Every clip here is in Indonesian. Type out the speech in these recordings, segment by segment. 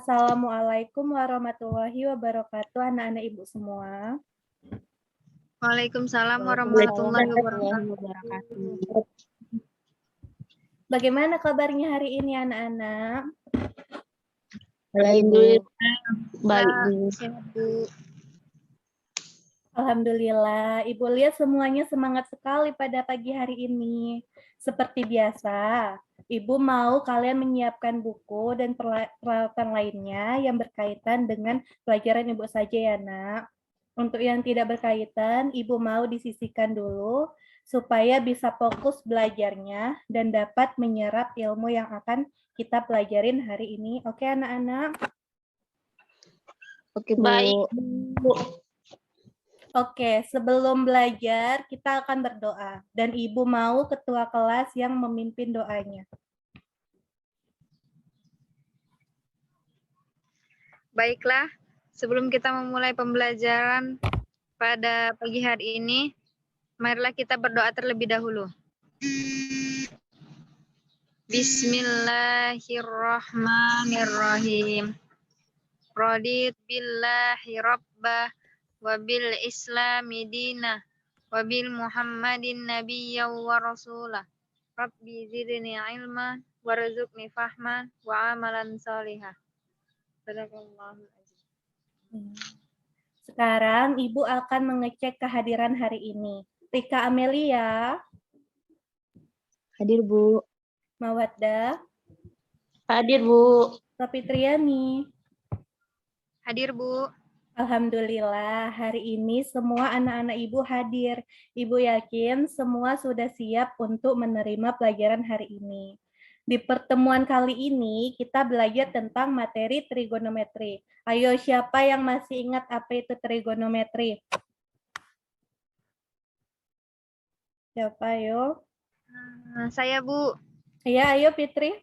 Assalamualaikum warahmatullahi wabarakatuh, anak-anak ibu semua. Waalaikumsalam warahmatullahi wabarakatuh. Bagaimana kabarnya hari ini anak-anak? Baik, Bu. Alhamdulillah, Ibu lihat semuanya semangat sekali pada pagi hari ini. Seperti biasa, Ibu mau kalian menyiapkan buku dan peralatan lainnya yang berkaitan dengan pelajaran Ibu saja ya, Nak. Untuk yang tidak berkaitan, Ibu mau disisihkan dulu supaya bisa fokus belajarnya dan dapat menyerap ilmu yang akan kita pelajarin hari ini. Oke, anak-anak? Oke, Bu. Baik, Bu. Oke, sebelum belajar kita akan berdoa dan Ibu mau ketua kelas yang memimpin doanya. Baiklah, sebelum kita memulai pembelajaran pada pagi hari ini, marilah kita berdoa terlebih dahulu. Bismillahirrahmanirrahim. Radit billahi rabbah wa bil islami dinah wa bil muhammadin nabiyya wa rasulah. Rabbi zidni ilman warzuqni fahman wa amalan salihah. Barakallahu azim. Sekarang Ibu akan mengecek kehadiran hari ini. Rika Amelia. Hadir, Bu. Mawaddah. Hadir, Bu. Safitriani. Hadir, Bu. Alhamdulillah, hari ini semua anak-anak Ibu hadir. Ibu yakin semua sudah siap untuk menerima pelajaran hari ini. Di pertemuan kali ini, kita belajar tentang materi trigonometri. Ayo, siapa yang masih ingat apa itu trigonometri? Siapa, ayo? Saya, Bu. Ya, ayo Fitri.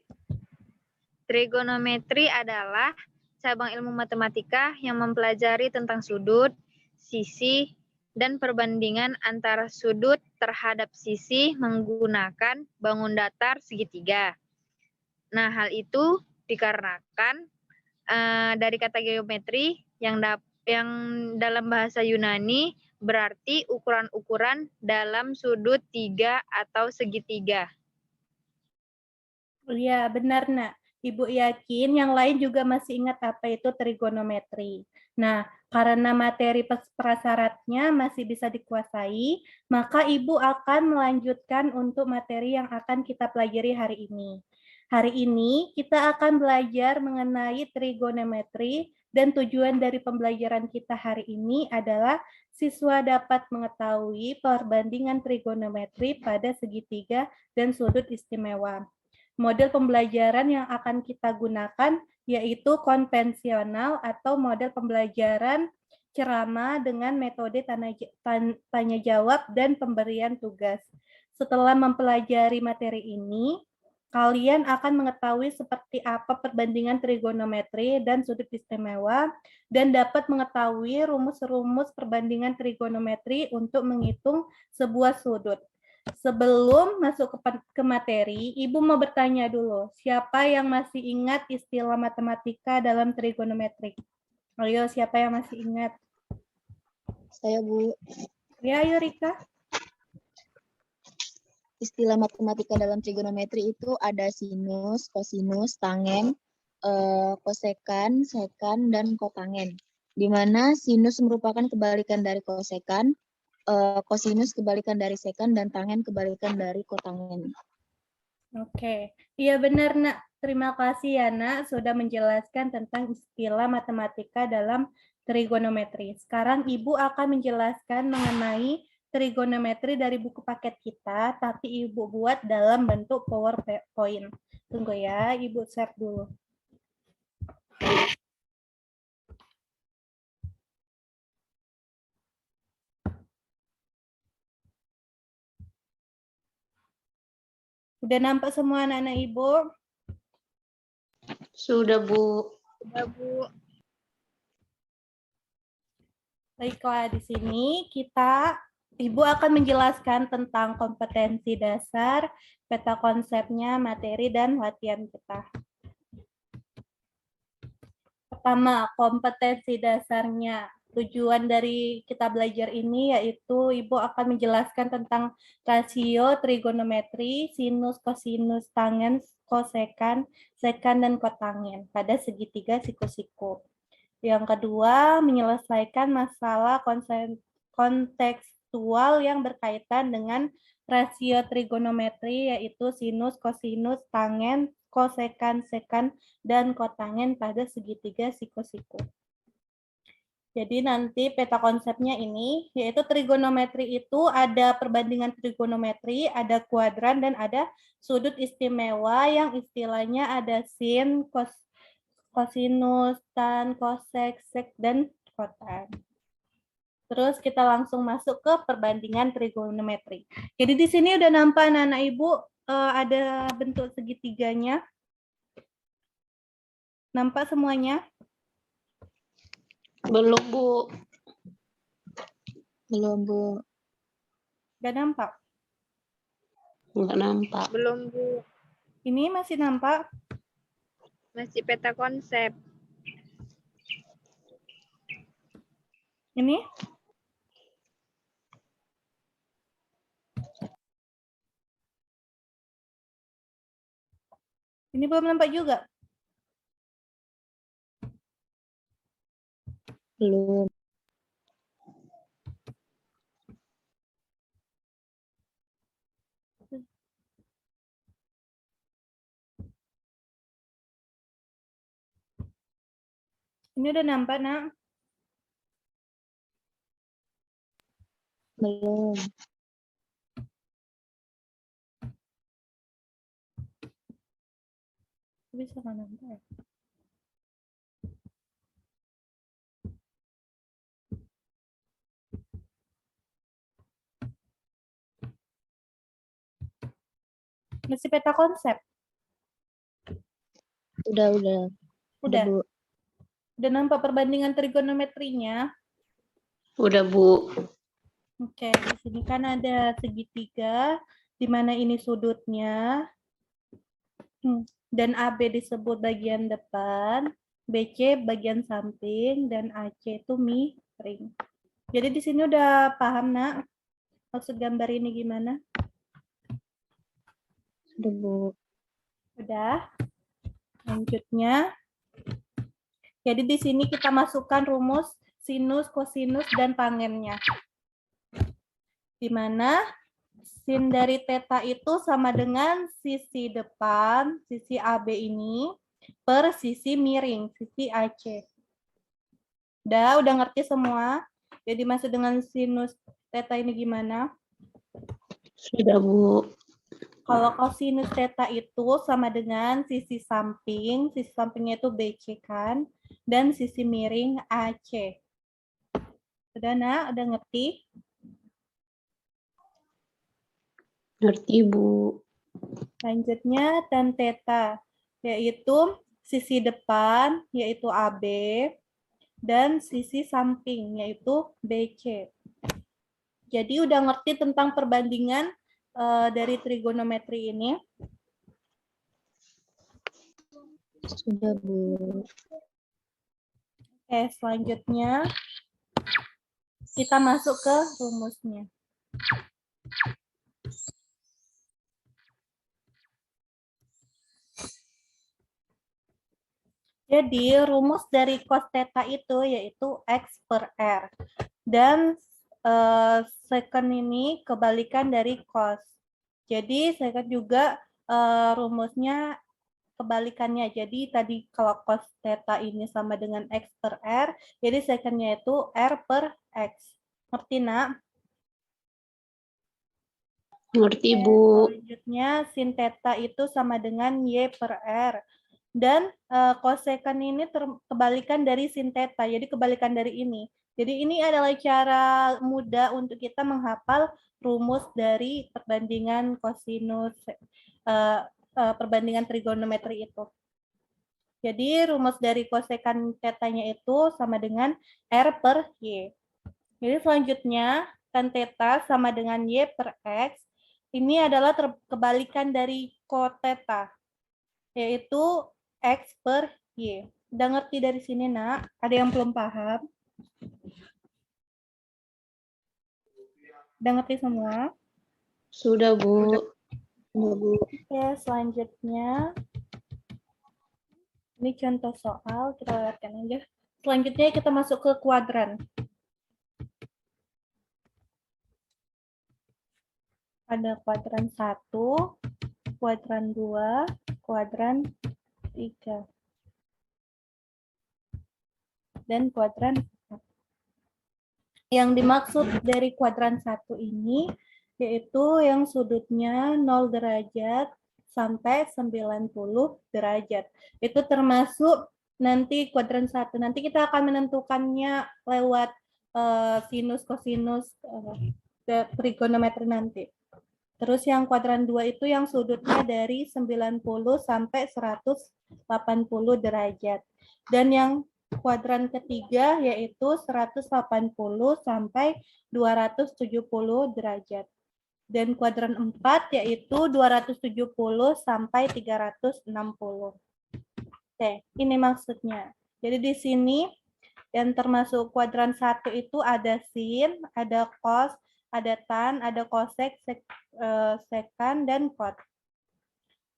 Trigonometri adalah cabang ilmu matematika yang mempelajari tentang sudut, sisi, dan perbandingan antara sudut terhadap sisi menggunakan bangun datar segitiga. Nah, hal itu dikarenakan dari kata geometri yang dalam bahasa Yunani berarti ukuran-ukuran dalam sudut tiga atau segitiga. Iya, benar, Nak. Ibu yakin yang lain juga masih ingat apa itu trigonometri. Nah, karena materi prasyaratnya masih bisa dikuasai, maka Ibu akan melanjutkan untuk materi yang akan kita pelajari hari ini. Hari ini kita akan belajar mengenai trigonometri dan tujuan dari pembelajaran kita hari ini adalah siswa dapat mengetahui perbandingan trigonometri pada segitiga dan sudut istimewa. Model pembelajaran yang akan kita gunakan yaitu konvensional atau model pembelajaran ceramah dengan metode tanya jawab dan pemberian tugas. Setelah mempelajari materi ini, kalian akan mengetahui seperti apa perbandingan trigonometri dan sudut istimewa dan dapat mengetahui rumus-rumus perbandingan trigonometri untuk menghitung sebuah sudut. Sebelum masuk ke materi, Ibu mau bertanya dulu, siapa yang masih ingat istilah matematika dalam trigonometri? Ayo, siapa yang masih ingat? Saya, Bu. Ya, ayo Rika. Istilah matematika dalam trigonometri itu ada sinus, kosinus, tangen, kosekan, sekan, dan kotangen. Di mana sinus merupakan kebalikan dari kosekan, kosinus kebalikan dari sekan, dan tangen kebalikan dari kotangen. Oke, iya benar Nak. Terima kasih ya Nak sudah menjelaskan tentang istilah matematika dalam trigonometri. Sekarang Ibu akan menjelaskan mengenai trigonometri dari buku paket kita, tapi Ibu buat dalam bentuk PowerPoint. Tunggu ya, Ibu share dulu. Udah nampak semua anak-anak Ibu? Sudah, Bu. Sudah, Bu. Baiklah, di sini Ibu akan menjelaskan tentang kompetensi dasar, peta konsepnya, materi, dan latihan kita. Pertama, kompetensi dasarnya. Tujuan dari kita belajar ini yaitu Ibu akan menjelaskan tentang rasio, trigonometri, sinus, kosinus, tangen, kosekan, sekan, dan kotangen pada segitiga siku-siku. Yang kedua, menyelesaikan masalah kontekstual yang berkaitan dengan rasio trigonometri, yaitu sinus, kosinus, tangen, kosekan, sekan, dan kotangen pada segitiga siku-siku. Jadi nanti peta konsepnya ini, yaitu trigonometri itu ada perbandingan trigonometri, ada kuadran, dan ada sudut istimewa yang istilahnya ada sin, kosinus, tan, kosek, sek, dan kotan. Terus kita langsung masuk ke perbandingan trigonometri. Jadi di sini udah nampak anak-anak Ibu ada bentuk segitiganya. Nampak semuanya? Belum, Bu. Belum, Bu. Udah nampak? Nggak nampak. Belum, Bu. Ini masih nampak? Masih peta konsep. Ini? Ini belum nampak juga? Belum. Ini udah nampak, Nak? Belum. Bisa nggak nampak ya? Masih peta konsep? Udah, udah. Udah? Bu. Udah nampak perbandingan trigonometrinya? Udah, Bu. Oke, di sini kan ada segitiga, di mana ini sudutnya, dan AB disebut bagian depan, BC bagian samping, dan AC itu miring. Jadi di sini udah paham, Nak? Maksud gambar ini gimana? Udah, Bu. Udah. Selanjutnya, jadi di sini kita masukkan rumus sinus, kosinus, dan tangennya. Di mana sin dari theta itu sama dengan sisi depan, sisi AB ini, per sisi miring, sisi AC. Udah ngerti semua? Jadi maksud dengan sinus theta ini gimana? Sudah, Bu. Kalau kosinus theta itu sama dengan sisi sampingnya itu BC kan, dan sisi miring AC. Udah, Nak? Udah ngerti? Ngerti, Bu. Selanjutnya tan theta, yaitu sisi depan, yaitu AB, dan sisi samping, yaitu BC. Jadi udah ngerti tentang perbandingan dari trigonometri ini? Sudah, Bu. Oke, selanjutnya kita masuk ke rumusnya. Jadi rumus dari cos theta itu yaitu X per R. Dan secant ini kebalikan dari cos. Jadi secant juga rumusnya kebalikannya. Jadi tadi kalau cos theta ini sama dengan X per R, jadi secantnya itu R per X. Ngerti, Nak? Ngerti, Bu. Selanjutnya sin theta itu sama dengan Y per R. Dan kosekan ini kebalikan dari sin theta, jadi kebalikan dari ini. Jadi ini adalah cara mudah untuk kita menghafal rumus dari perbandingan kosinus, perbandingan trigonometri itu. Jadi rumus dari kosekan theta-nya itu sama dengan R per Y. Jadi selanjutnya tan theta sama dengan Y per X. Ini adalah kebalikan dari cot theta, yaitu X per Y. Udah ngerti dari sini, Nak? Ada yang belum paham? Udah ngerti semua? Sudah, Bu. Sudah, Bu. Oke, selanjutnya. Ini contoh soal, kita lewatkan aja. Selanjutnya kita masuk ke kuadran. Ada kuadran 1, kuadran 2, kuadran 3. Dan kuadran 4. Yang dimaksud dari kuadran 1 ini yaitu yang sudutnya 0 derajat sampai 90 derajat. Itu termasuk nanti kuadran 1. Nanti kita akan menentukannya lewat sinus, kosinus, trigonometri nanti. Terus yang kuadran 2 itu yang sudutnya dari 90 sampai 180 derajat. Dan yang kuadran ketiga yaitu 180 sampai 270 derajat. Dan kuadran 4 yaitu 270 sampai 360. Oke, ini maksudnya. Jadi di sini yang termasuk kuadran 1 itu ada sin, ada cos, ada tan, ada cosec, sekan, dan cot.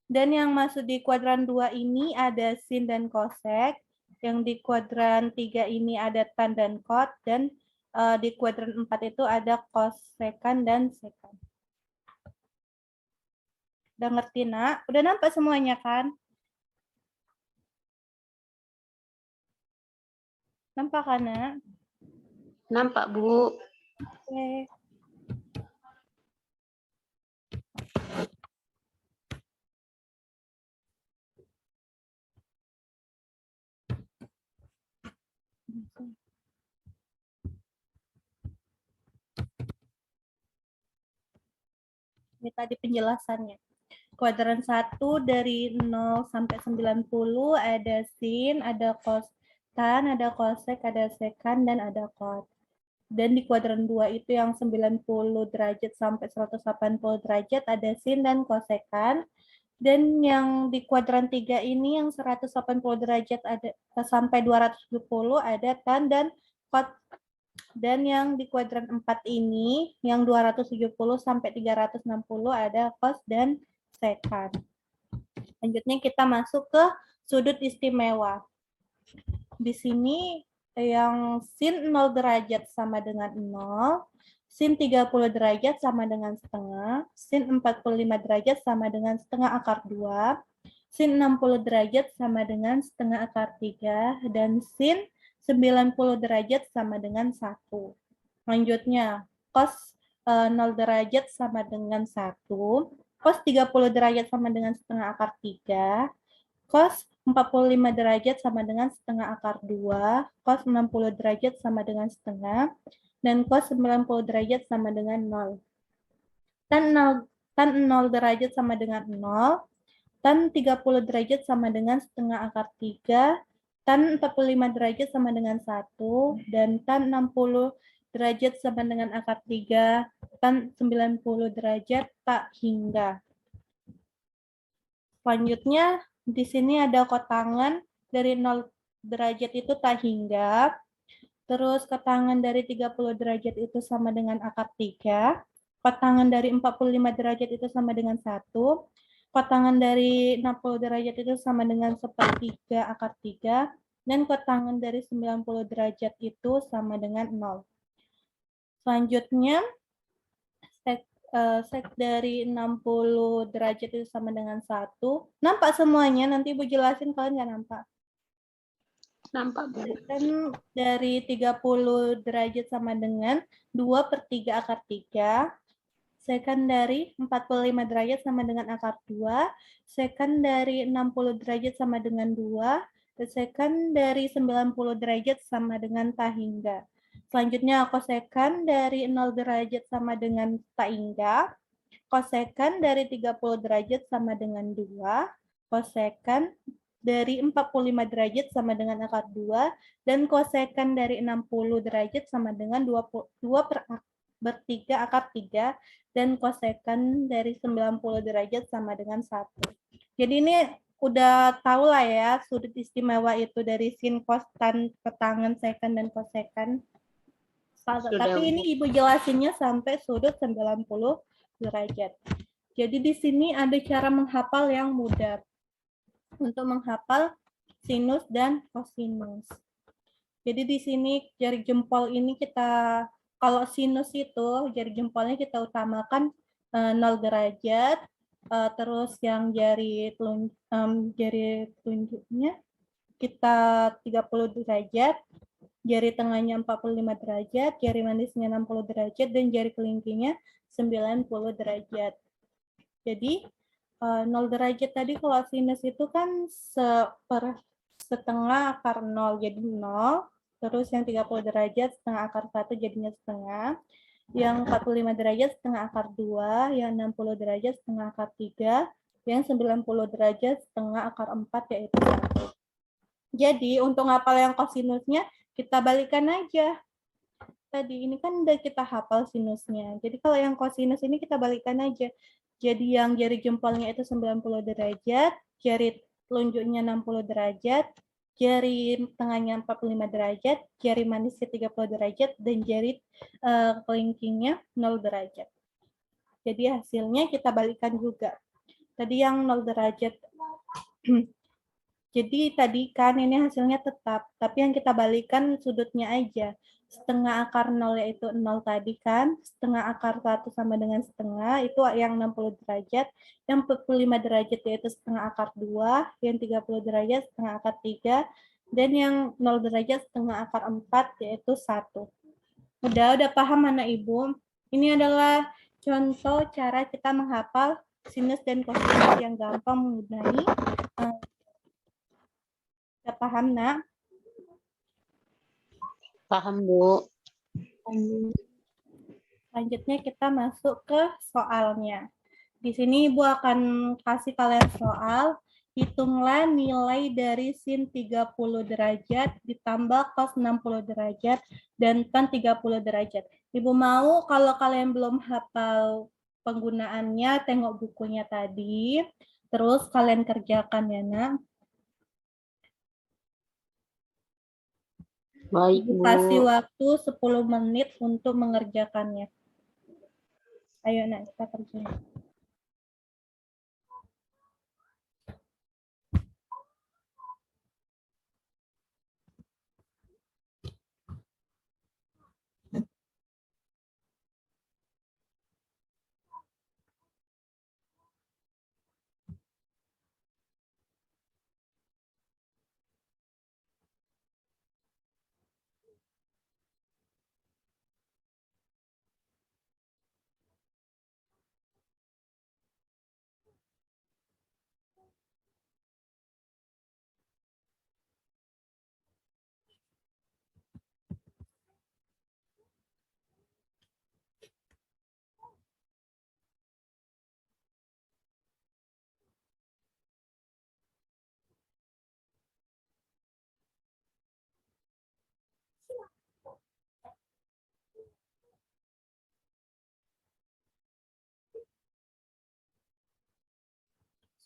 Dan yang masuk di kuadran 2 ini ada sin dan cosec. Yang di kuadran 3 ini ada tan dan cot. Dan di kuadran 4 itu ada cosekan dan sekan. Udah ngerti, Nak? Udah nampak semuanya, kan? Nampak, kan, Nak? Nampak, Bu. Oke. Ini tadi penjelasannya. Kuadran 1 dari 0 sampai 90 ada sin, ada cos tan, ada cosec, ada sekan, dan ada cot. Dan di kuadran 2 itu yang 90 derajat sampai 180 derajat ada sin dan cosekan. Dan yang di kuadran 3 ini yang 180 derajat ada sampai 270 ada tan dan cot. Dan yang di kuadran 4 ini yang 270 sampai 360 ada cos dan sekan. Selanjutnya kita masuk ke sudut istimewa. Di sini yang sin 0 derajat sama dengan 0, sin 30 derajat sama dengan setengah, sin 45 derajat sama dengan setengah akar 2, sin 60 derajat sama dengan setengah akar 3, dan sin 90 derajat sama dengan 1. Selanjutnya, cos 0 derajat sama dengan 1, cos 30 derajat sama dengan setengah akar 3, cos 45 derajat sama dengan setengah akar 2, cos 60 derajat sama dengan setengah, dan cos 90 derajat sama dengan 0. Tan 0 derajat sama dengan 0, tan 30 derajat sama dengan setengah akar 3, tan 45 derajat sama dengan 1, dan tan 60 derajat sama dengan akar 3, tan 90 derajat tak hingga. Selanjutnya, di sini ada kotangan dari 0 derajat itu tak hingga. Terus kotangan dari 30 derajat itu sama dengan akar 3. Kotangan dari 45 derajat itu sama dengan 1. Kotangan dari 60 derajat itu sama dengan 1/3 akar 3. Dan kotangan dari 90 derajat itu sama dengan 0. Selanjutnya, sek dari 60 derajat itu sama dengan 1. Nampak semuanya? Nanti Ibu jelasin kalian nggak nampak. Nampak, Bu. Dan dari 30 derajat sama dengan 2/3 akar 3. Sekan dari 45 derajat sama dengan akar 2. Sekan dari 60 derajat sama dengan 2. Dan sekan dari 90 derajat sama dengan tak hingga. Selanjutnya kosekan dari 0 derajat sama dengan tak hingga. Kosekan dari 30 derajat sama dengan 2. Kosekan dari 45 derajat sama dengan akar 2. Dan kosekan dari 60 derajat sama dengan 2/3 akar 3. Dan kosekan dari 90 derajat sama dengan 1. Jadi ini udah tahu lah ya sudut istimewa itu dari sin, cos, tan, kotangen, secant, dan kosekan. Sudah, Tapi Bu. ini Ibu jelasinnya sampai sudut 90 derajat. Jadi di sini ada cara menghafal yang mudah. Untuk menghafal sinus dan kosinus. Jadi di sini jari jempol ini kita, kalau sinus itu jari jempolnya kita utamakan 0 derajat, terus yang jari telunjuknya kita 30 derajat, jari tengahnya 45 derajat, jari manisnya 60 derajat, dan jari kelingkingnya 90 derajat. Jadi 0 derajat tadi kalau sinus itu kan setengah akar 0, jadi 0. Terus yang 30 derajat setengah akar 1 jadinya setengah. Yang 45 derajat setengah akar 2, yang 60 derajat setengah akar 3, yang 90 derajat setengah akar 4 yaitu 1. Jadi untuk ngapal yang kosinusnya kita balikan aja. Tadi ini kan udah kita hafal sinusnya. Jadi kalau yang kosinus ini kita balikan aja. Jadi yang jari jempolnya itu 90 derajat, jari telunjuknya 60 derajat, jari tengahnya 45 derajat, jari manisnya 30 derajat, dan jari kelingkingnya 0 derajat. Jadi hasilnya kita balikan juga. Tadi yang 0 derajat. Jadi tadi kan ini hasilnya tetap, tapi yang kita balikan sudutnya aja. Setengah akar 0 yaitu 0 tadi kan, setengah akar 1 sama dengan setengah, itu yang 60 derajat, yang 45 derajat yaitu setengah akar 2, yang 30 derajat setengah akar 3, dan yang 0 derajat setengah akar 4 yaitu 1. Udah paham anak Ibu? Ini adalah contoh cara kita menghafal sinus dan kosinus yang gampang menggunakan. Udah paham, Nak? Paham, Bu. Selanjutnya kita masuk ke soalnya. Di sini Ibu akan kasih kalian soal. Hitunglah nilai dari sin 30 derajat ditambah cos 60 derajat dan tan 30 derajat. Ibu mau kalau kalian belum hafal penggunaannya, tengok bukunya tadi. Terus kalian kerjakan ya, Nak. Baik, Ibu Bu. kasih waktu 10 menit untuk mengerjakannya. Ayo, Nak, kita kerjain.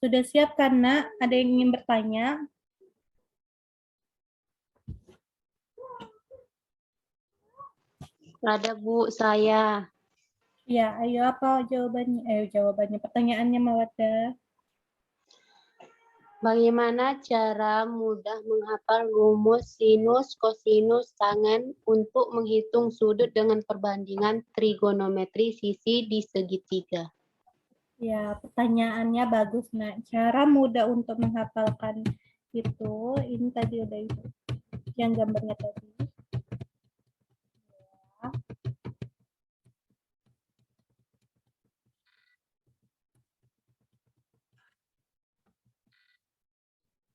Sudah siap karena ada yang ingin bertanya? Ada, Bu, saya. Ya, ayo apa jawabannya? Pertanyaannya Mawaddah. Bagaimana cara mudah menghafal rumus sinus, kosinus, tangen untuk menghitung sudut dengan perbandingan trigonometri sisi di segitiga? Ya, pertanyaannya bagus, Nak. Cara mudah untuk menghafalkan itu, ini tadi udah itu. Yang gambarnya tadi. Ya.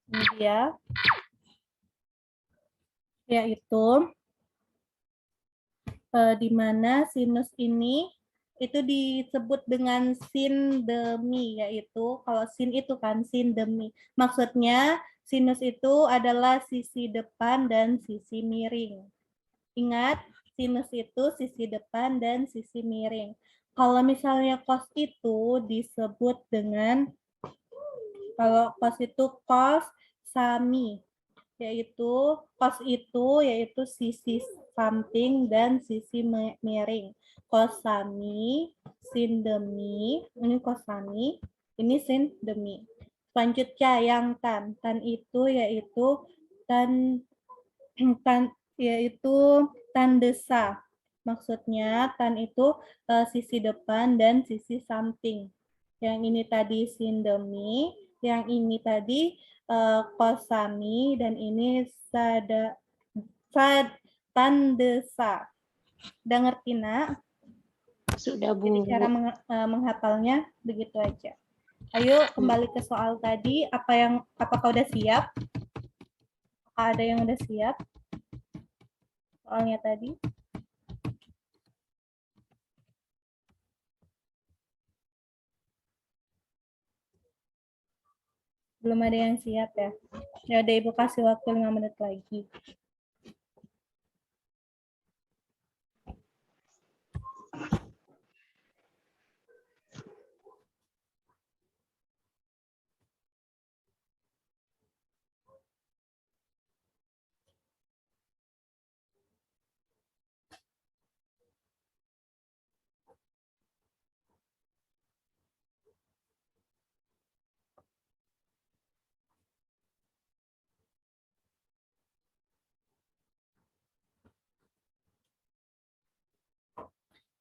Ini dia. Yaitu di mana sinus ini itu disebut dengan sin demi, yaitu kalau sin itu kan sin demi. Maksudnya sinus itu adalah sisi depan dan sisi miring. Ingat, sinus itu sisi depan dan sisi miring. Kalau misalnya cos itu disebut dengan Kalau cos itu cos sami, yaitu cos itu yaitu sisi samping dan sisi miring. Cos sami, sin demi, ini cos sami, ini sin demi. Selanjutnya yang tan itu yaitu tan tan desa. Maksudnya tan itu sisi depan dan sisi samping. Yang ini tadi sin demi, yang ini tadi kosami, dan ini tan desa. Udah ngerti, Nak? Sudah, Jadi Bu. cara menghafalnya begitu aja. Ayo kembali ke soal tadi. Apakah udah siap? Apakah ada yang udah siap? Soalnya tadi. Belum ada yang siap ya? Ya udah, Ibu kasih waktu 5 menit lagi.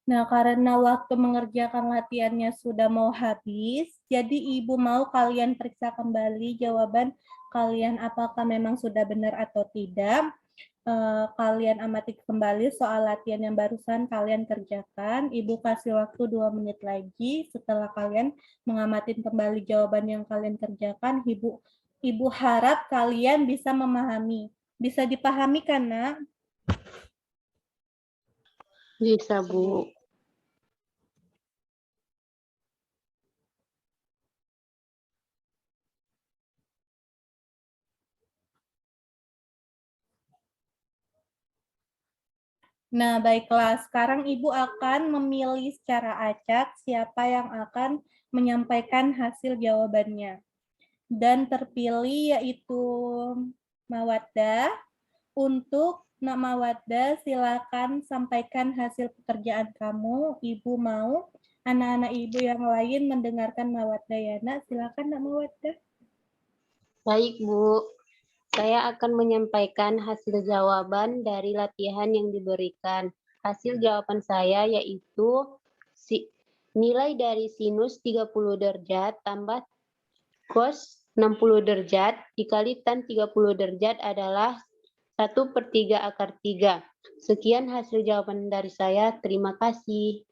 Nah, karena waktu mengerjakan latihannya sudah mau habis, jadi Ibu mau kalian periksa kembali jawaban kalian apakah memang sudah benar atau tidak. Kalian amati kembali soal latihan yang barusan kalian kerjakan. Ibu kasih waktu 2 menit lagi. Setelah kalian mengamati kembali jawaban yang kalian kerjakan, Ibu harap kalian bisa memahami. Bisa dipahami kan, Nak? Bisa, Bu. Nah, baiklah. Sekarang Ibu akan memilih secara acak siapa yang akan menyampaikan hasil jawabannya. Dan terpilih yaitu Mawaddah. Untuk Nak Mawaddah, silakan sampaikan hasil pekerjaan kamu. Ibu mau anak-anak Ibu yang lain mendengarkan Mawaddah ya, Nak. Silakan Nak Mawaddah. Baik, Bu. Saya akan menyampaikan hasil jawaban dari latihan yang diberikan. Hasil jawaban saya yaitu nilai dari sinus 30 derajat tambah cos 60 derajat dikali tan 30 derajat adalah 1/3 akar 3. Sekian hasil jawaban dari saya. Terima kasih.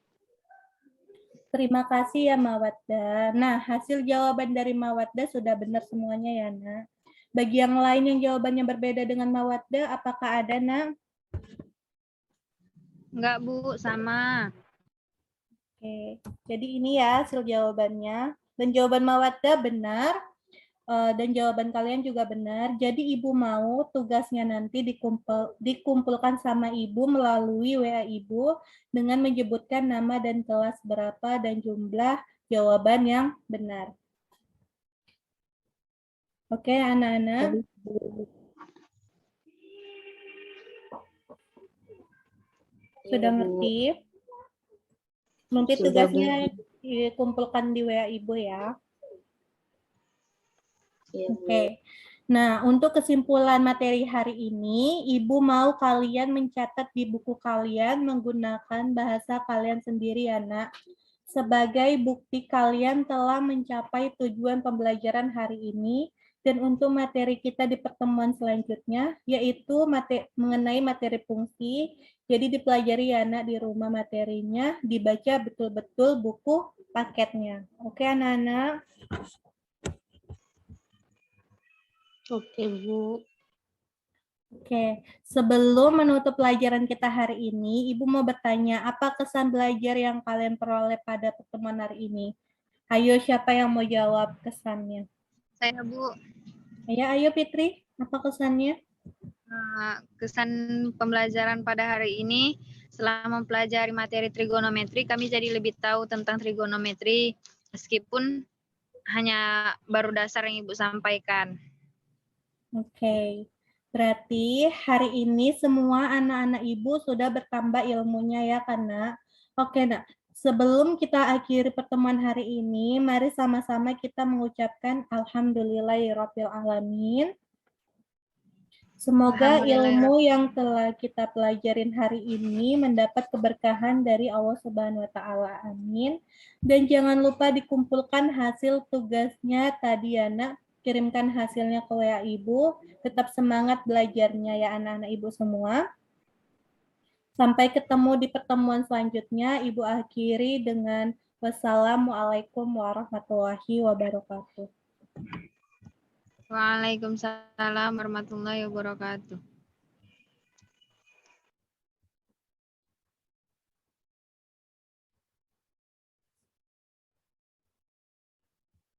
Terima kasih ya Mawaddah. Nah, hasil jawaban dari Mawaddah sudah benar semuanya ya, Nak. Bagi yang lain yang jawabannya berbeda dengan Mawaddah, apakah ada, Nak? Enggak, Bu, sama. Oke, jadi ini ya hasil jawabannya. Dan jawaban Mawaddah benar, dan jawaban kalian juga benar. Jadi Ibu mau tugasnya nanti dikumpulkan sama Ibu melalui WA Ibu dengan menyebutkan nama dan kelas berapa dan jumlah jawaban yang benar. Oke, anak-anak. Sudah ngerti? Nanti tugasnya dikumpulkan di WA Ibu ya. Oke. Nah, untuk kesimpulan materi hari ini, Ibu mau kalian mencatat di buku kalian menggunakan bahasa kalian sendiri ya, Nak. Sebagai bukti kalian telah mencapai tujuan pembelajaran hari ini. Dan untuk materi kita di pertemuan selanjutnya, yaitu mengenai materi fungsi. Jadi dipelajari ya, Nak, di rumah materinya, dibaca betul-betul buku paketnya. Oke, anak-anak? Oke, Bu. Oke, sebelum menutup pelajaran kita hari ini, Ibu mau bertanya, apa kesan belajar yang kalian peroleh pada pertemuan hari ini? Ayo, siapa yang mau jawab kesannya? Saya, Bu. Ayo Fitri, apa kesannya? Kesan pembelajaran pada hari ini, selama mempelajari materi trigonometri, kami jadi lebih tahu tentang trigonometri, meskipun hanya baru dasar yang Ibu sampaikan. Oke. Berarti hari ini semua anak-anak Ibu sudah bertambah ilmunya ya, Nak. Oke, Nak. Sebelum kita akhiri pertemuan hari ini, mari sama-sama kita mengucapkan Alhamdulillahirabbil alamin. Semoga ilmu yang telah kita pelajarin hari ini mendapat keberkahan dari Allah Subhanahu wa taala. Amin. Dan jangan lupa dikumpulkan hasil tugasnya tadi ya, Nak. Kirimkan hasilnya ke WA Ibu. Tetap semangat belajarnya ya anak-anak Ibu semua. Sampai ketemu di pertemuan selanjutnya. Ibu akhiri dengan wassalamualaikum warahmatullahi wabarakatuh. Waalaikumsalam warahmatullahi wabarakatuh.